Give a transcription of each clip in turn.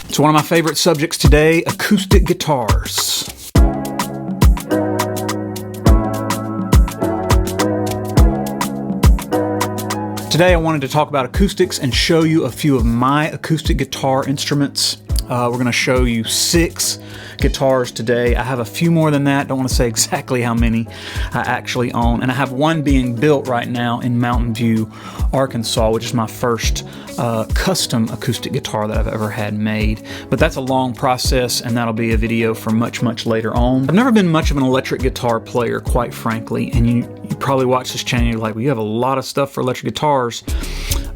It's one of my favorite subjects today, acoustic guitars. Today I wanted to talk about acoustics and show you a few of my acoustic guitar instruments. We're going to show you 6 guitars today. I have a few more than that. Don't want to say exactly how many I actually own. And I have one being built right now in Mountain View, Arkansas, which is my first custom acoustic guitar that I've ever had made. But that's a long process, and that'll be a video for much, much later on. I've never been much of an electric guitar player, quite frankly, and you probably watch this channel and you're like, well, you have a lot of stuff for electric guitars.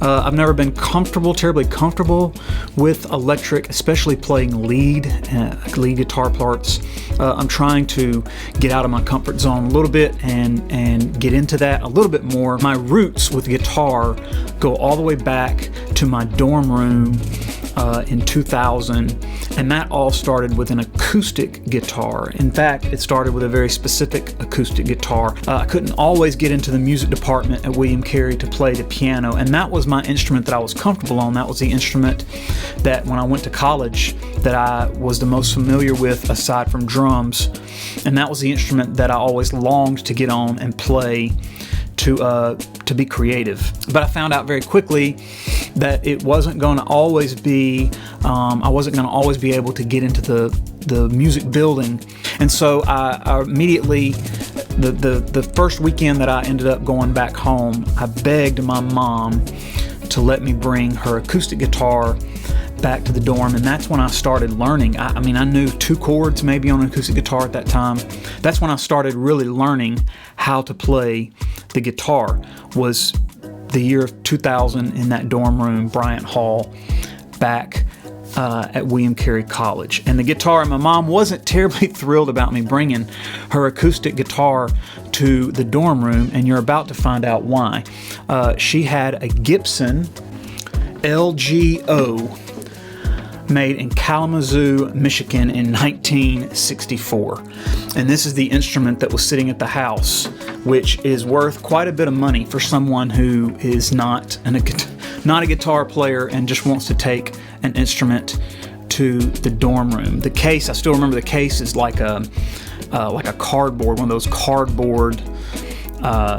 I've never been terribly comfortable with electric, especially playing lead guitar parts. I'm trying to get out of my comfort zone a little bit and get into that a little bit more. My roots with guitar go all the way back to my dorm room in 2000, and that all started with an acoustic guitar. In fact, it started with a very specific acoustic guitar. I couldn't always get into the music department at William Carey to play the piano, and that was my instrument that I was comfortable on. That was the instrument that when I went to college that I was the most familiar with aside from drums, and that was the instrument that I always longed to get on and play to be creative. But I found out very quickly that it wasn't going to always be, I wasn't going to always be able to get into the music building. And so I immediately, the first weekend that I ended up going back home, I begged my mom to let me bring her acoustic guitar back to the dorm, and that's when I started learning. I mean, I knew 2 chords maybe on an acoustic guitar at that time. That's when I started really learning how to play the guitar, was the year of 2000 in that dorm room, Bryant Hall, back at William Carey College. And the guitar, my mom wasn't terribly thrilled about me bringing her acoustic guitar to the dorm room, and you're about to find out why. She had a Gibson LGO made in Kalamazoo, Michigan in 1964. And this is the instrument that was sitting at the house, which is worth quite a bit of money for someone who is not a guitar player and just wants to take an instrument to the dorm room. The case, I still remember the case, is like a cardboard, one of those cardboard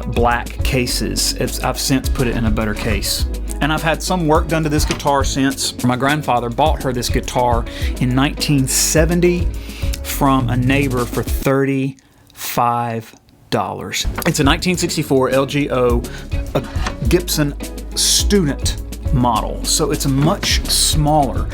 black cases. I've since put it in a better case. And I've had some work done to this guitar since. My grandfather bought her this guitar in 1970 from a neighbor for $35. It's a 1964 LGO, a Gibson student model, so it's much smaller.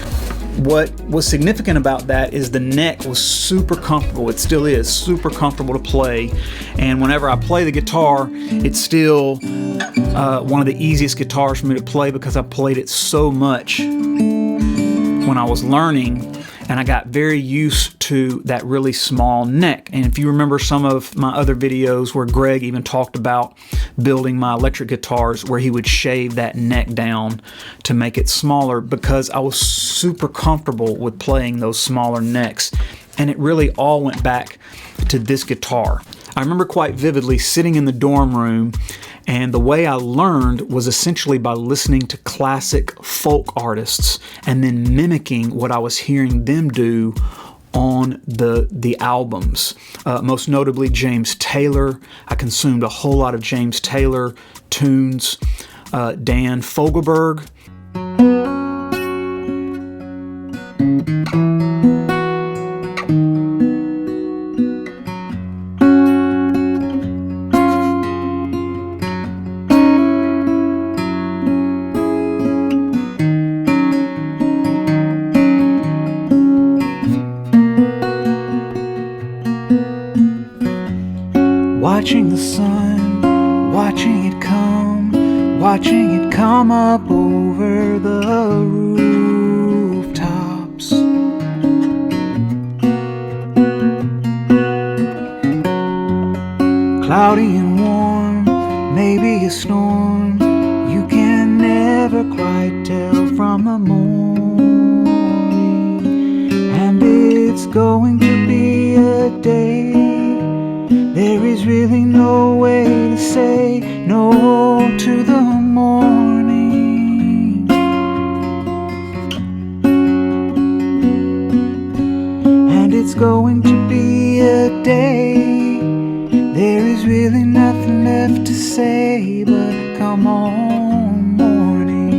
What was significant about that is the neck was super comfortable. It still is super comfortable to play, and whenever I play the guitar, it's still one of the easiest guitars for me to play because I played it so much when I was learning, and I got very used to that really small neck. And if you remember some of my other videos where Greg even talked about building my electric guitars, where he would shave that neck down to make it smaller, because I was super comfortable with playing those smaller necks. And it really all went back to this guitar. I remember quite vividly sitting in the dorm room, and the way I learned was essentially by listening to classic folk artists and then mimicking what I was hearing them do on the albums. Most notably James Taylor. I consumed a whole lot of James Taylor tunes. Dan Fogelberg. Watching the sun, watching it come up over the rooftops. Cloudy and warm, maybe a storm. You can never quite tell from the morning. And it's going to be a day. There is really no way to say no to the morning. it's going to be a day. There is really nothing left to say, but come on, morning.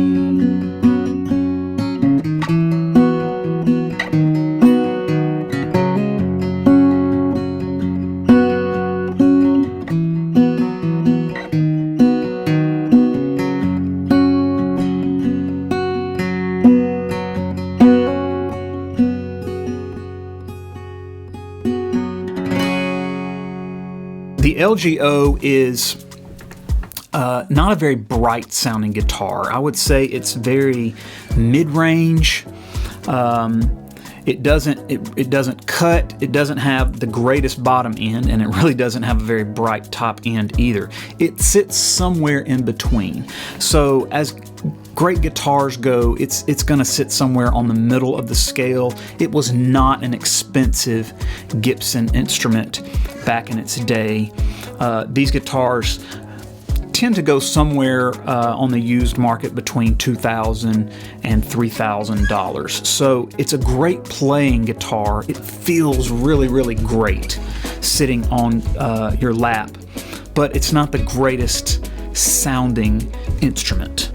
The LGO is not a very bright sounding guitar. I would say it's very mid-range. It doesn't cut. It doesn't have the greatest bottom end, and it really doesn't have a very bright top end either. It sits somewhere in between. So as great guitars go, it's going to sit somewhere on the middle of the scale. It was not an expensive Gibson instrument back in its day. These guitars tend to go somewhere on the used market between $2,000 and $3,000. So it's a great playing guitar. It feels really, really great sitting on your lap, but it's not the greatest sounding instrument.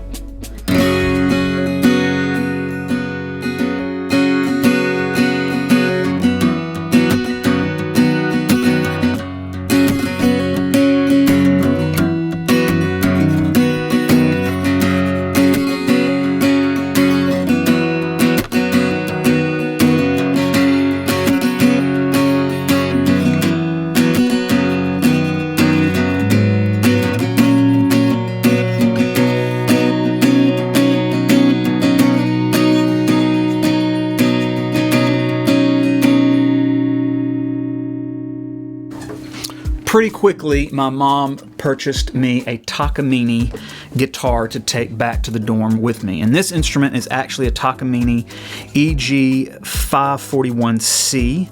Pretty quickly, my mom purchased me a Takamine guitar to take back to the dorm with me. And this instrument is actually a Takamine EG541-C.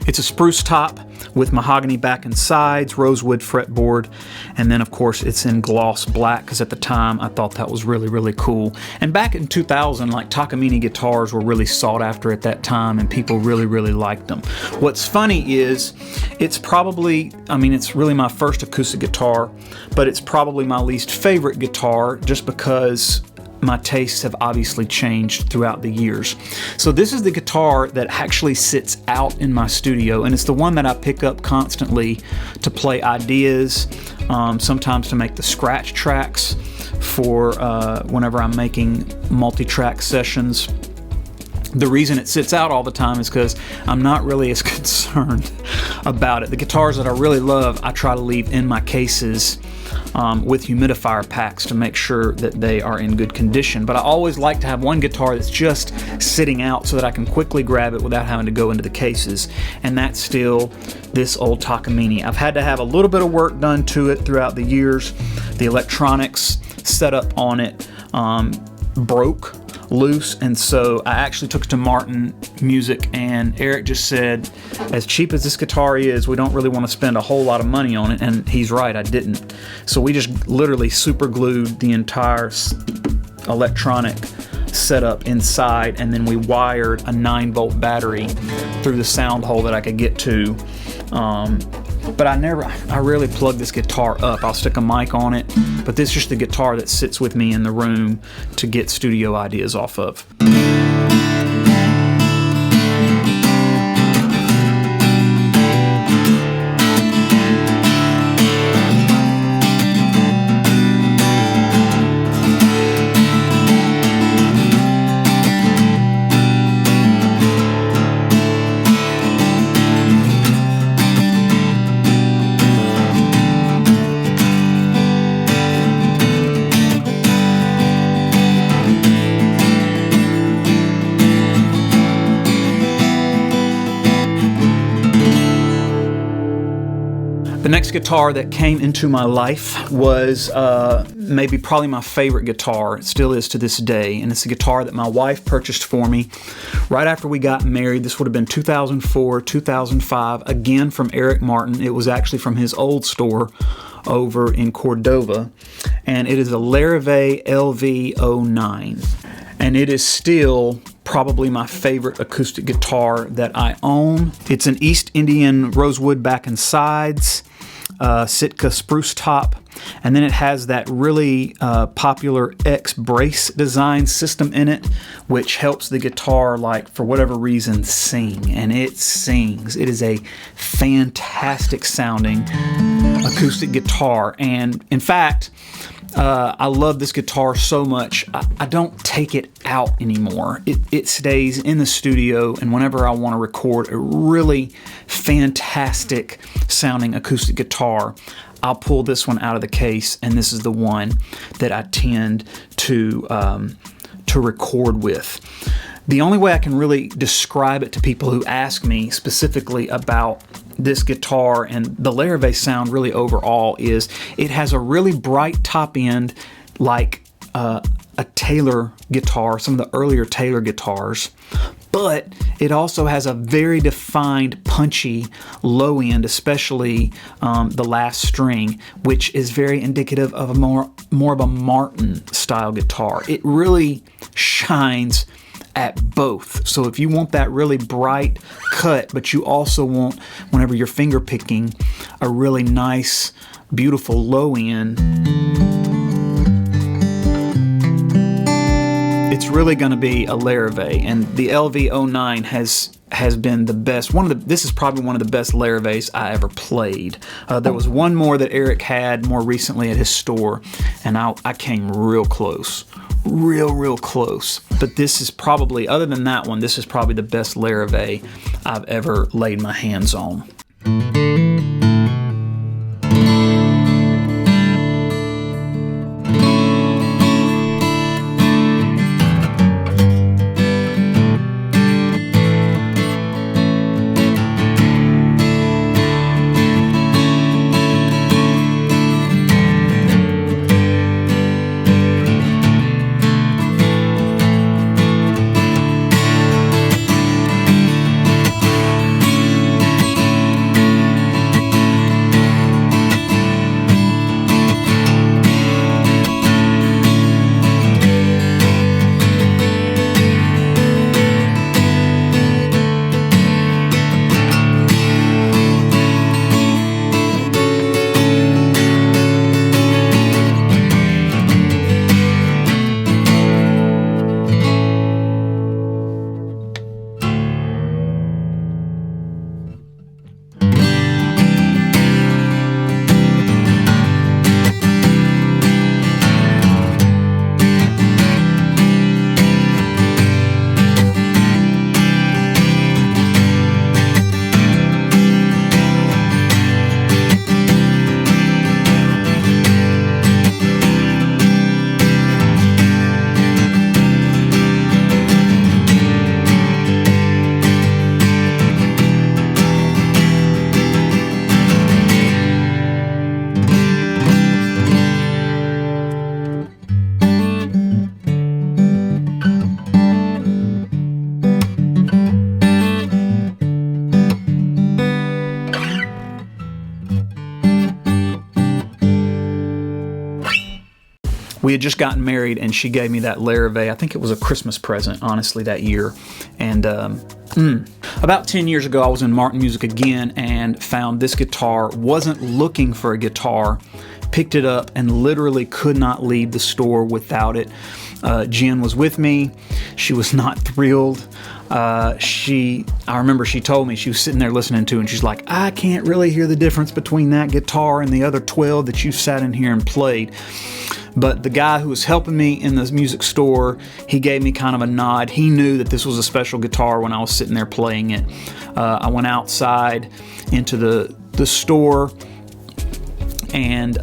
It's a spruce top with mahogany back and sides, rosewood fretboard, and then of course it's in gloss black because at the time I thought that was really, really cool. And back in 2000, like, Takamine guitars were really sought after at that time and people really, really liked them. What's funny is it's probably, it's really my first acoustic guitar, but it's probably my least favorite guitar just because my tastes have obviously changed throughout the years. So this is the guitar that actually sits out in my studio, and it's the one that I pick up constantly to play ideas, sometimes to make the scratch tracks for whenever I'm making multi-track sessions. The reason it sits out all the time is because I'm not really as concerned about it. The guitars that I really love, I try to leave in my cases with humidifier packs to make sure that they are in good condition. But I always like to have one guitar that's just sitting out so that I can quickly grab it without having to go into the cases. And that's still this old Takamine. I've had to have a little bit of work done to it throughout the years. The electronics set up on it broke loose, and so I actually took it to Martin Music, and Eric just said, as cheap as this guitar is, we don't really want to spend a whole lot of money on it, and he's right, I didn't. So we just literally super glued the entire electronic setup inside, and then we wired a 9-volt battery through the sound hole that I could get to. But I rarely plug this guitar up. I'll stick a mic on it, but this is just the guitar that sits with me in the room to get studio ideas off of. The next guitar that came into my life was probably my favorite guitar. It still is to this day, and it's a guitar that my wife purchased for me right after we got married. This would have been 2004, 2005, again from Eric Martin. It was actually from his old store over in Cordova, and it is a Larivee LV-09. And it is still probably my favorite acoustic guitar that I own. It's an East Indian rosewood back and sides, Sitka spruce top, and then it has that really popular X brace design system in it, which helps the guitar, like, for whatever reason, sing, and it sings. It is a fantastic sounding acoustic guitar, and in fact, I love this guitar so much, I don't take it out anymore. It stays in the studio, and whenever I want to record a really fantastic sounding acoustic guitar, I'll pull this one out of the case, and this is the one that I tend to record with. The only way I can really describe it to people who ask me specifically about this guitar and the Larivee sound really overall is it has a really bright top end, like a Taylor guitar, some of the earlier Taylor guitars, but it also has a very defined punchy low end, especially the last string, which is very indicative of a more of a Martin style guitar. It really shines at both. So if you want that really bright cut, but you also want, whenever you're finger picking, a really nice, beautiful low end, it's really going to be a Larivee. And the LV-09 has been the best. This is probably one of the best Larivees I ever played. There was one more that Eric had more recently at his store, and I came real close. Real close. But this is probably, other than that one, this is probably the best Larivee I've ever laid my hands on. We had just gotten married, and she gave me that Larivee. I think it was a Christmas present, honestly, that year. And about 10 years ago, I was in Martin Music again and found this guitar. Wasn't looking for a guitar, picked it up, and literally could not leave the store without it. Jen was with me. She was not thrilled. I remember she told me, she was sitting there listening to it, and she's like, I can't really hear the difference between that guitar and the other 12 that you sat in here and played. But the guy who was helping me in the music store, he gave me kind of a nod. He knew that this was a special guitar when I was sitting there playing it. I went outside into the store and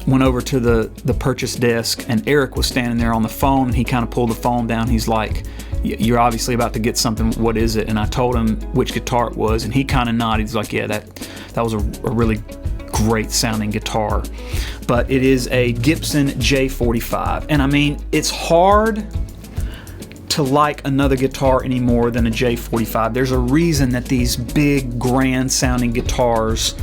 went over to the purchase desk, and Eric was standing there on the phone, and he kind of pulled the phone down. He's like, you're obviously about to get something. What is it? And I told him which guitar it was, and he kind of nodded. He's like, yeah, that was a really great sounding guitar. But it is a Gibson J-45, and I mean, it's hard to like another guitar any more than a J-45. There's a reason that these big, grand sounding guitars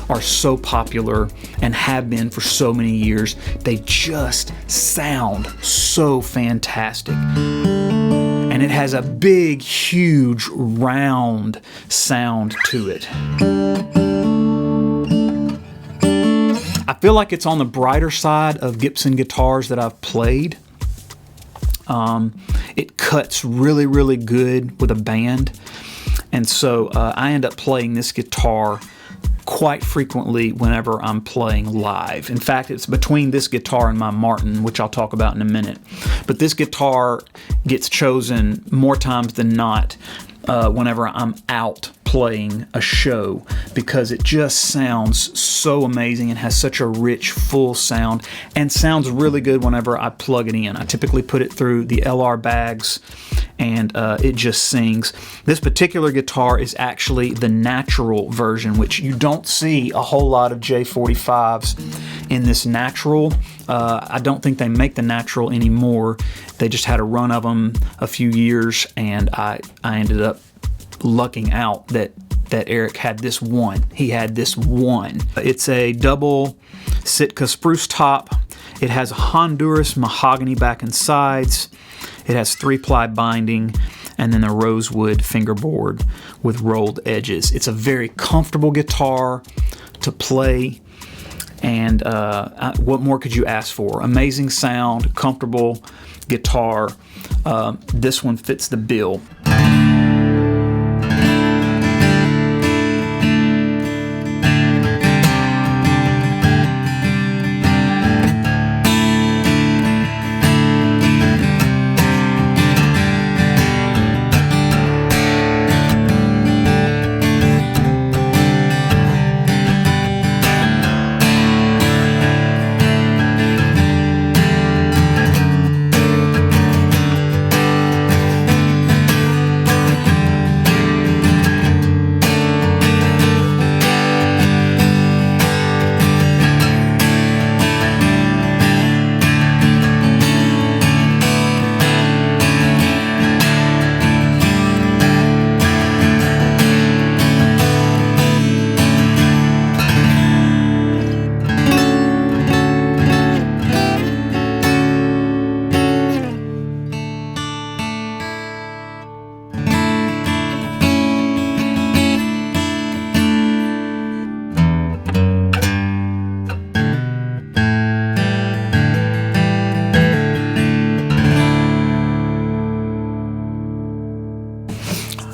are so popular and have been for so many years. They just sound so fantastic. And and it has a big, huge, round sound to it. I feel like it's on the brighter side of Gibson guitars that I've played. It cuts really, really good with a band, and so I end up playing this guitar quite frequently whenever I'm playing live. In fact, it's between this guitar and my Martin, which I'll talk about in a minute. But this guitar gets chosen more times than not whenever I'm out playing a show, because it just sounds so amazing and has such a rich, full sound, and sounds really good whenever I plug it in. I typically put it through the LR bags, and it just sings. This particular guitar is actually the natural version, which you don't see a whole lot of J-45s in this natural. I don't think they make the natural anymore. They just had a run of them a few years, and I ended up lucking out that Eric had this one. He had this one. It's a double Sitka spruce top. It has Honduras mahogany back and sides. It has 3-ply binding, and then a rosewood fingerboard with rolled edges. It's a very comfortable guitar to play, and what more could you ask for? Amazing sound, comfortable guitar. This one fits the bill.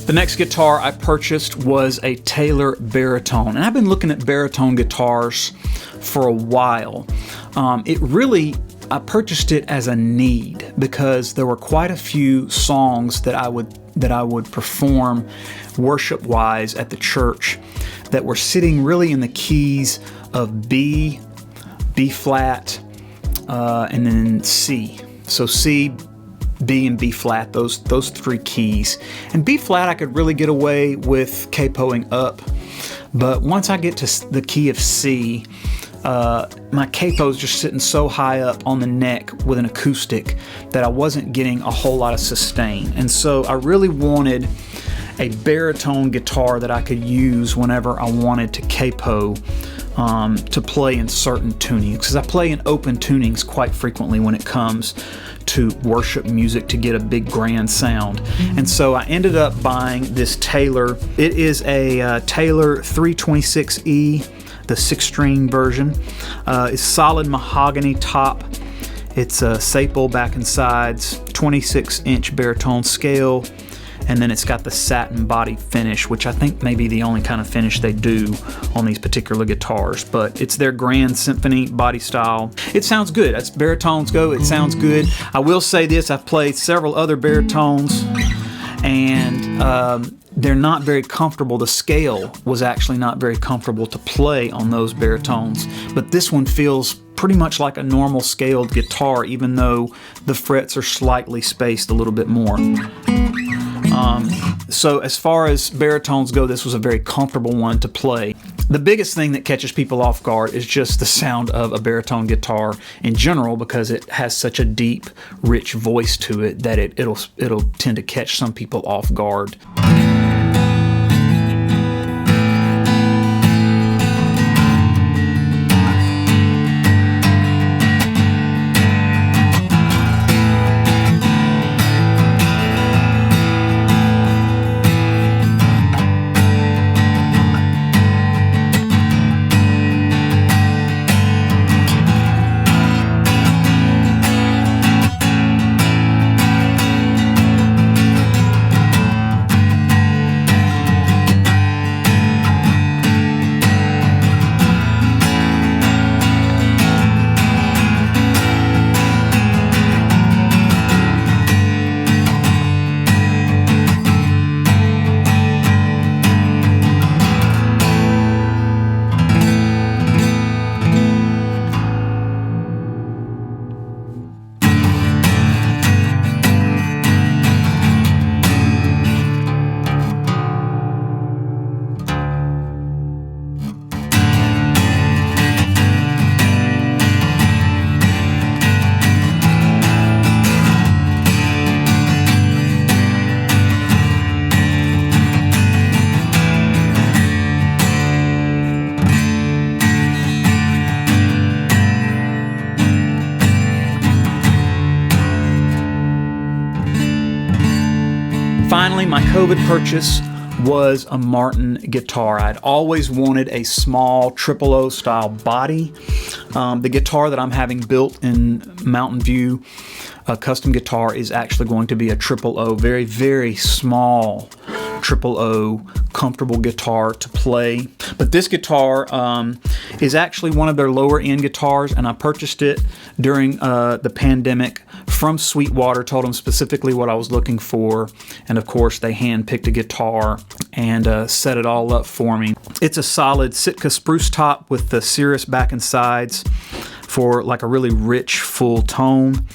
The next guitar I purchased was a Taylor baritone, and I've been looking at baritone guitars for a while. I purchased it as a need because there were quite a few songs that I would perform worship-wise at the church that were sitting really in the keys of B, B flat, and then C. So C, B, and B flat, those three keys. And B flat I could really get away with capoing up, but once I get to the key of C, my capo's just sitting so high up on the neck with an acoustic that I wasn't getting a whole lot of sustain. And so I really wanted a baritone guitar that I could use whenever I wanted to capo to play in certain tunings, because I play in open tunings quite frequently when it comes to worship music to get a big grand sound. And so I ended up buying this Taylor. It is a Taylor 326E, the 6-string version. It's solid mahogany top. It's a Sapel back and sides, 26-inch baritone scale, and then it's got the satin body finish, which I think may be the only kind of finish they do on these particular guitars, but it's their Grand Symphony body style. It sounds good. As baritones go, it sounds good. I will say this, I've played several other baritones, and they're not very comfortable. The scale was actually not very comfortable to play on those baritones, but this one feels pretty much like a normal scaled guitar, even though the frets are slightly spaced a little bit more. So as far as baritones go, this was a very comfortable one to play. The biggest thing that catches people off guard is just the sound of a baritone guitar in general, because it has such a deep, rich voice to it that it'll tend to catch some people off guard. Finally, my COVID purchase was a Martin guitar. I'd always wanted a small 000 style body. The guitar that I'm having built in Mountain View, a custom guitar, is actually going to be a 000, very, very small 000 comfortable guitar to play. But this guitar is actually one of their lower end guitars, and I purchased it during the pandemic from Sweetwater. Told them specifically what I was looking for, and of course they hand-picked a guitar and set it all up for me. It's a solid Sitka spruce top with the Cirrus back and sides for like a really rich full tone.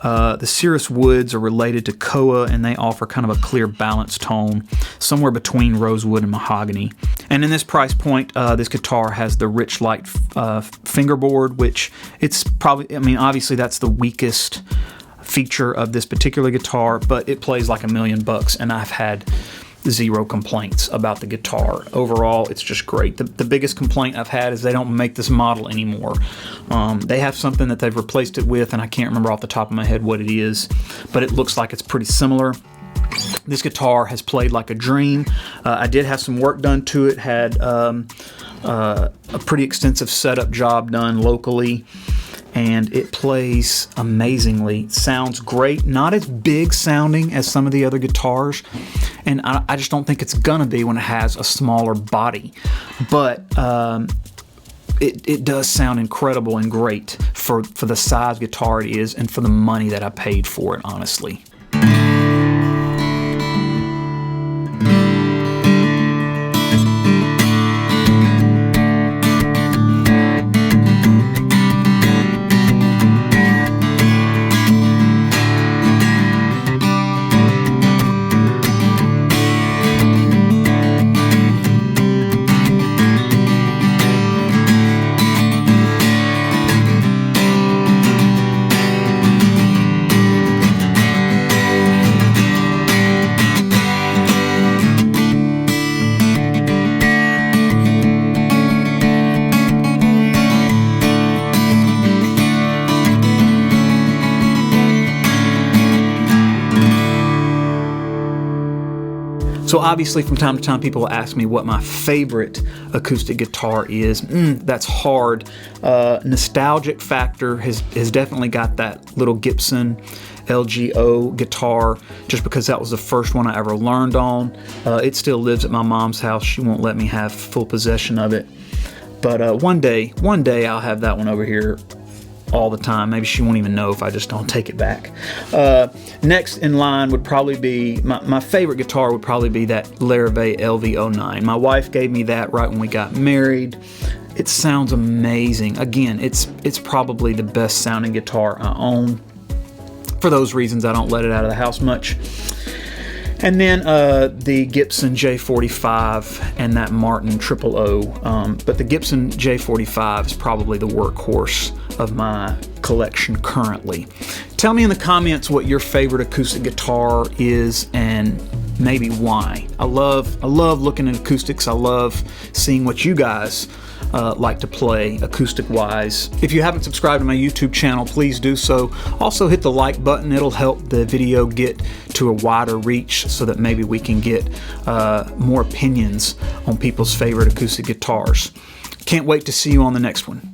The Cirrus woods are related to Koa, and they offer kind of a clear balanced tone, somewhere between rosewood and mahogany. And in this price point, this guitar has the rich light fingerboard, which it's probably, I mean, obviously that's the weakest feature of this particular guitar, but it plays like $1 million, and I've had zero complaints about the guitar. Overall, it's just great. The biggest complaint I've had is they don't make this model anymore. They have something that they've replaced it with, and I can't remember off the top of my head what it is, but it looks like it's pretty similar. This guitar has played like a dream. I did have some work done to it, had a pretty extensive setup job done locally, and it plays amazingly. Sounds great. Not as big sounding as some of the other guitars, and I just don't think it's gonna be when it has a smaller body. But it does sound incredible and great for the size guitar it is and for the money that I paid for it, honestly. So obviously from time to time people will ask me what my favorite acoustic guitar is. That's hard. Nostalgic factor has definitely got that little Gibson LGO guitar, just because that was the first one I ever learned on. It still lives at my mom's house. She won't let me have full possession of it. But one day I'll have that one over here all the time. Maybe she won't even know if I just don't take it back. Next in line would probably be, my favorite guitar would probably be that Larivee LV-09. My wife gave me that right when we got married. It sounds amazing. Again, it's probably the best sounding guitar I own. For those reasons, I don't let it out of the house much. And then the Gibson J-45 and that Martin 000. But the Gibson J-45 is probably the workhorse of my collection currently. Tell me in the comments what your favorite acoustic guitar is and maybe why. I love looking at acoustics. I love seeing what you guys like to play acoustic wise. If you haven't subscribed to my YouTube channel, please do so. Also hit the like button. It'll help the video get to a wider reach so that maybe we can get more opinions on people's favorite acoustic guitars. Can't wait to see you on the next one.